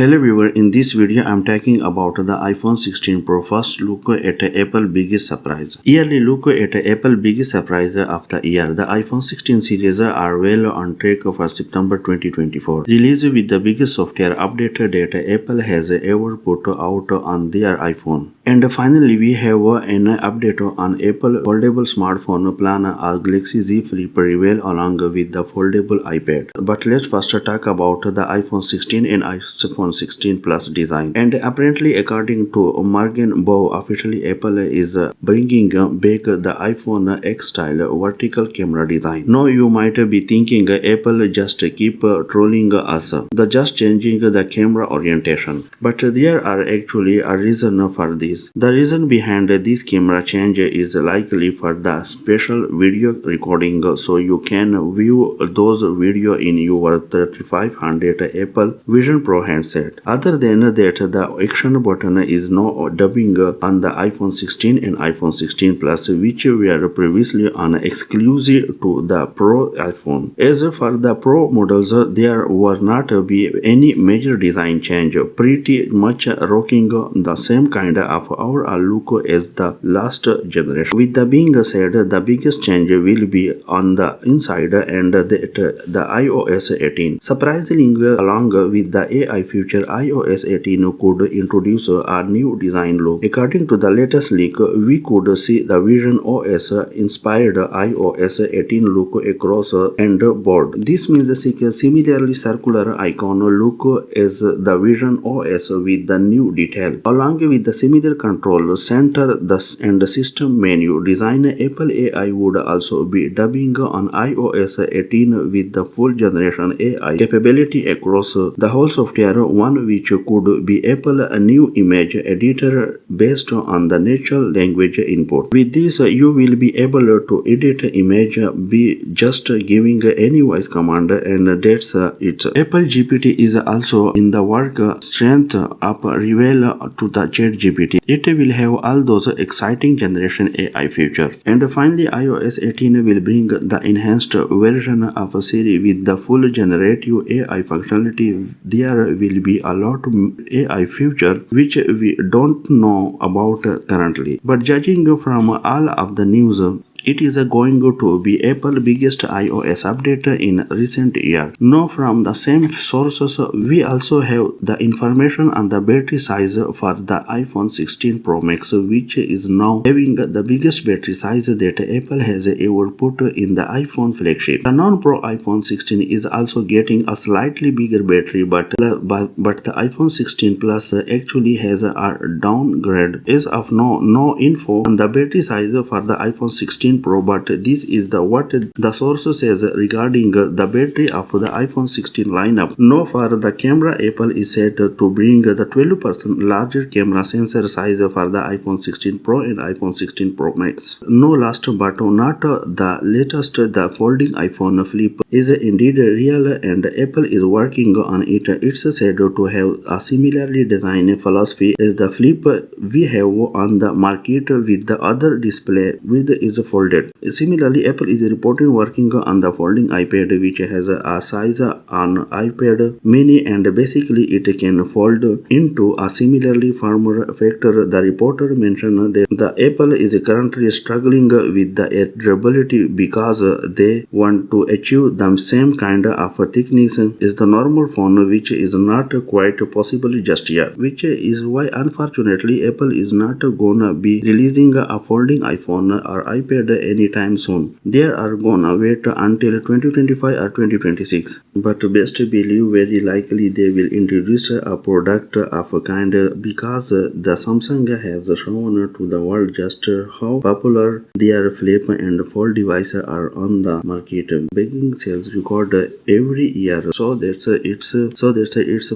Hello viewer, in this video I am talking about the iPhone 16 Pro. First look at Apple biggest surprise. Yearly look at Apple biggest surprise of the year. The iPhone 16 series are well on track for September 2024. Released with the biggest software update that Apple has ever put out on their iPhone. And finally we have an update on Apple foldable smartphone plan as Galaxy Z Flip reveal along with the foldable iPad. But let's first talk about the iPhone 16 and iPhone 16 Plus design. And apparently according to Morgan Bow, officially Apple is bringing back the iPhone X style vertical camera design. Now you might be thinking Apple just keep trolling us, the just changing the camera orientation. But there are actually a reason for this. The reason behind this camera change is likely for the special video recording, so you can view those video in your 3500 Apple Vision Pro handset. Other than that, the action button is now dubbing on the iPhone 16 and iPhone 16 Plus, which were previously exclusive to the Pro iPhone. As for the Pro models, there will not be any major design change, pretty much rocking the same kind of overall look as the last generation. With that being said, the biggest change will be on the inside and the iOS 18. Surprisingly, along with the AI feature, iOS 18 could introduce a new design look. According to the latest leak, we could see the Vision OS inspired iOS 18 look across and board. This means a similarly circular icon look as the Vision OS with the new detail. Along with the similar control center and the system menu design, Apple AI would also be dubbing on iOS 18 with the full generation AI capability across the whole software, one which could be Apple a new image editor based on the natural language input. With this, you will be able to edit image by just giving any voice command, and that's it. Apple GPT is also in the work strength up rival to the Chat GPT. It will have all those exciting generation AI feature. And finally, iOS 18 will bring the enhanced version of Siri with the full generative AI functionality. There will be a lot of AI feature which we don't know about currently. But judging from all of the news, it is going to be Apple's biggest iOS update in recent years. Now from the same sources, we also have the information on the battery size for the iPhone 16 Pro Max, which is now having the biggest battery size that Apple has ever put in the iPhone flagship. The non-Pro iPhone 16 is also getting a slightly bigger battery, but the iPhone 16 Plus actually has a downgrade. As of now, no info on the battery size for the iPhone 16 Pro, but this is what the source says regarding the battery of the iPhone 16 lineup. Now for the camera, Apple is set to bring the 12% larger camera sensor size for the iPhone 16 Pro and iPhone 16 Pro Max. No last but not the latest, the folding iPhone Flip is indeed real and Apple is working on it. It's said to have a similarly designed philosophy as the Flip we have on the market, with the other display width is folded. Similarly, Apple is reporting working on the folding iPad, which has a size on iPad mini and basically it can fold into a similarly form factor. The reporter mentioned that the Apple is currently struggling with the durability because they want to achieve the same kind of thickness as the normal phone, which is not quite possible just yet, which is why unfortunately Apple is not gonna be releasing a folding iPhone or iPad anytime soon. They are gonna wait until 2025 or 2026. But best believe very likely they will introduce a product of a kind, because the Samsung has shown to the world just how popular their flip and fold devices are on the market, breaking sales record every year. So that's it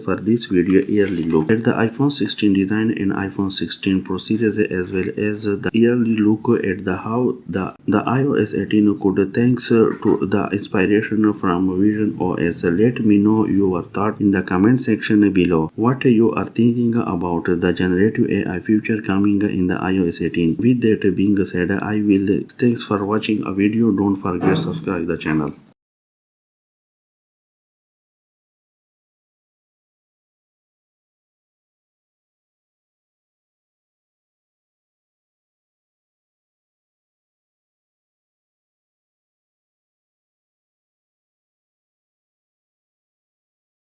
for this video yearly look at the iPhone 16 design and iPhone 16 Pro series, as well as the yearly look at the how the iOS 18 could, thanks to the inspiration from Vision OS. Let me know your thought in the comment section below. What you are thinking about the generative AI feature coming in the iOS 18. With that being said, thanks for watching a video. Don't forget to subscribe the channel.